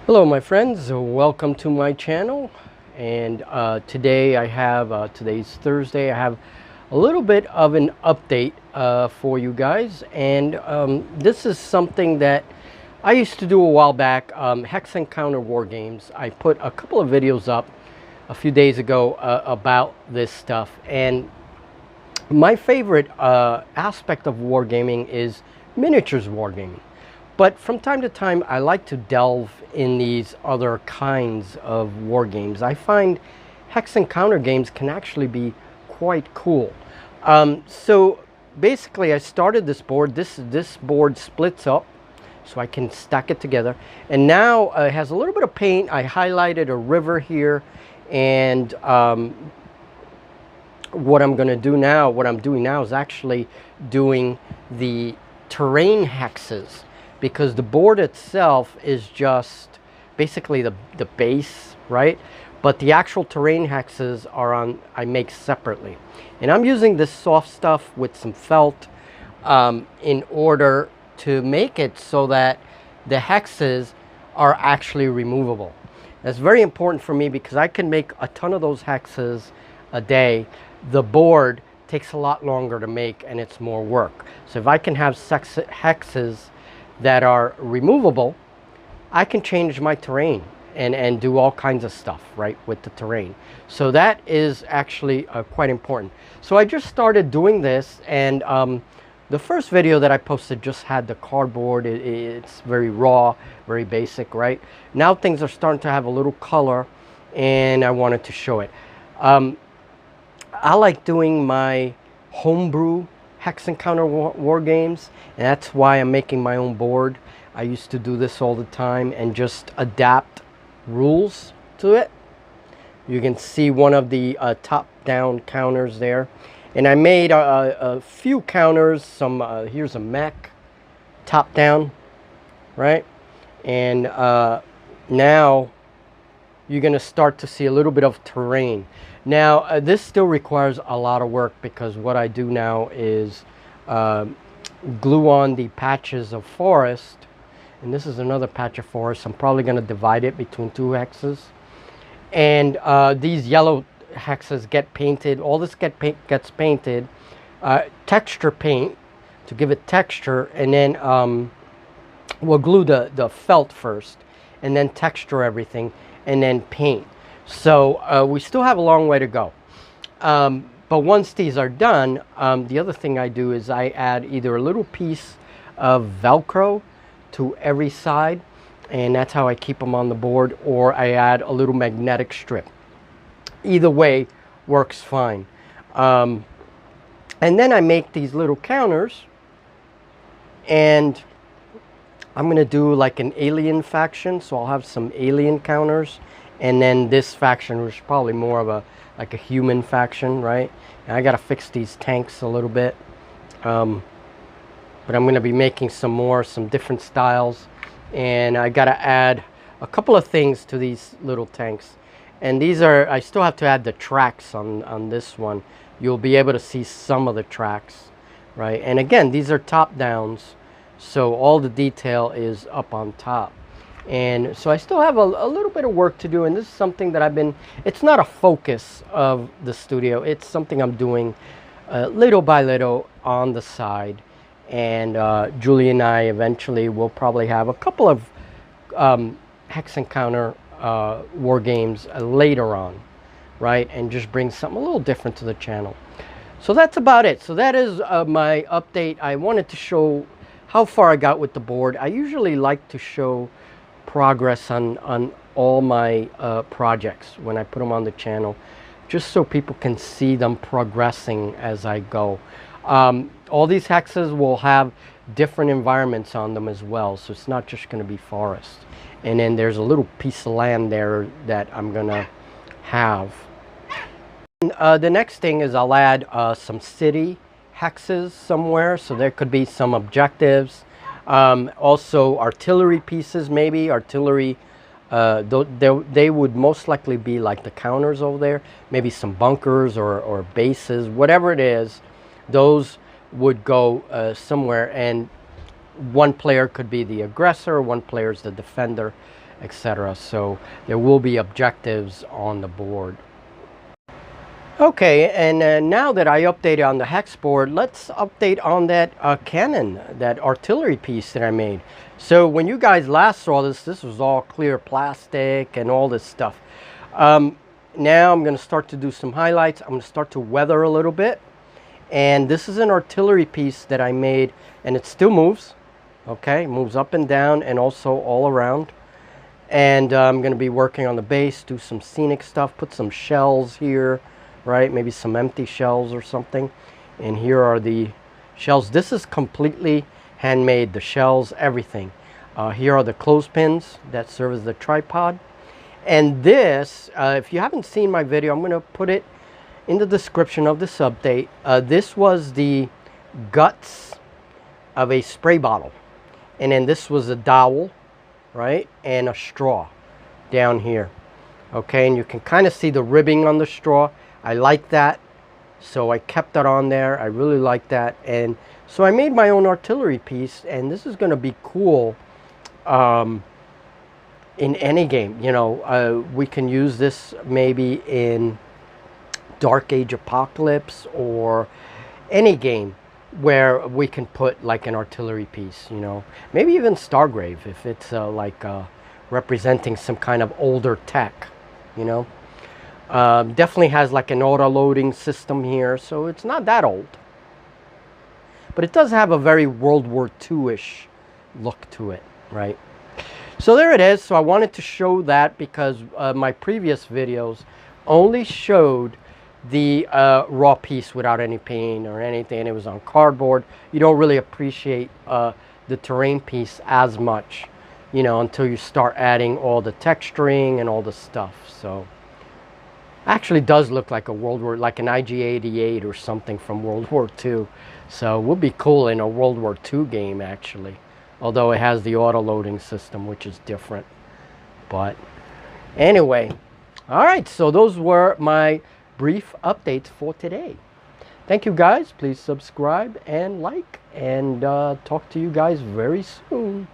Hello my friends, welcome to my channel. And today I have, today's Thursday, I have a little bit of an update for you guys. And this is something that I used to do a while back, Hex Encounter War Games. I put a couple of videos up a few days ago about this stuff. And my favorite aspect of wargaming is miniatures wargaming. But from time to time, I like to delve in these other kinds of war games. I find hex encounter games can actually be quite cool. So basically, I started this board. This board splits up, so I can stack it together. And now it has a little bit of paint. I highlighted a river here, and what I'm doing now is actually doing the terrain hexes, because the board itself is just basically the base, right? But the actual terrain hexes I make separately. And I'm using this soft stuff with some felt in order to make it so that the hexes are actually removable. That's very important for me because I can make a ton of those hexes a day. The board takes a lot longer to make and it's more work. So if I can have hexes that are removable, I can change my terrain and do all kinds of stuff, right, with the terrain. So that is actually quite important. So I just started doing this, and the first video that I posted just had the cardboard. It's very raw, very basic, right? Now things are starting to have a little color, and I wanted to show it. I like doing my homebrew Hex Encounter war games, and that's why I'm making my own board. I used to do this all the time and just adapt rules to it. You can see one of the top-down counters there, and I made a few counters. Here's a mech, top-down, right? And now you're going to start to see a little bit of terrain. Now, this still requires a lot of work because what I do now is glue on the patches of forest. And this is another patch of forest. I'm probably going to divide it between two hexes. And these yellow hexes get painted. All this gets painted. Texture paint to give it texture. And then we'll glue the felt first. And then texture everything. And then paint. So we still have a long way to go. But once these are done, the other thing I do is I add either a little piece of Velcro to every side, and that's how I keep them on the board, or I add a little magnetic strip. Either way works fine. And then I make these little counters, and I'm going to do like an alien faction, so I'll have some alien counters. And then this faction, which is probably more of a human faction, right? And I got to fix these tanks a little bit. But I'm going to be making some different styles. And I got to add a couple of things to these little tanks. And these are, I still have to add the tracks on this one. You'll be able to see some of the tracks, right? And again, these are top downs. So all the detail is up on top. And so I still have a little bit of work to do, and this is something that it's not a focus of the studio. It's something I'm doing little by little on the side. And Julie and I eventually will probably have a couple of Hex Encounter war games later on, right? And just bring something a little different to the channel. So that's about it. So that is my update. I wanted to show how far I got with the board. I usually like to show progress on all my projects when I put them on the channel, just so people can see them progressing as I go. All these hexes will have different environments on them as well, so it's not just going to be forest. And then there's a little piece of land there that I'm gonna have. And, the next thing is I'll add some city hexes somewhere, so there could be some objectives. Also artillery pieces, maybe artillery. They would most likely be like the counters over there, maybe some bunkers or bases, whatever it is. Those would go somewhere. And one player could be the aggressor, one player is the defender, etc. So there will be objectives on the board. Okay, and now that I updated on the hex board, let's update on that cannon, that artillery piece that I made. So when you guys last saw this, this was all clear plastic and all this stuff. Now I'm going to start to do some highlights. I'm going to start to weather a little bit. And this is an artillery piece that I made, and it still moves. Okay, moves up and down and also all around. And I'm going to be working on the base, do some scenic stuff, put some shells here, right? Maybe some empty shells or something. And here are the shells. This is completely handmade, the shells, everything. Here are the clothespins that serve as the tripod. And this, if you haven't seen my video, I'm going to put it in the description of this update. This was the guts of a spray bottle. And then this was a dowel, right? And a straw down here. Okay, and you can kind of see the ribbing on the straw. I like that, so I kept that on there. I really like that. And so I made my own artillery piece, and this is going to be cool in any game. You know, we can use this maybe in Dark Age Apocalypse or any game where we can put like an artillery piece, you know. Maybe even Stargrave if it's like representing some kind of older tech, you know. Definitely has like an auto-loading system here, so it's not that old. But it does have a very World War II-ish look to it, right? So there it is. So I wanted to show that because my previous videos only showed the raw piece without any paint or anything. It was on cardboard. You don't really appreciate the terrain piece as much, you know, until you start adding all the texturing and all the stuff. So actually does look like a like an IG-88 or something from World War II. So it would be cool in a World War II game actually, although it has the auto-loading system, which is different. But anyway, all right, so those were my brief updates for today. Thank you guys. Please subscribe and like, and talk to you guys very soon.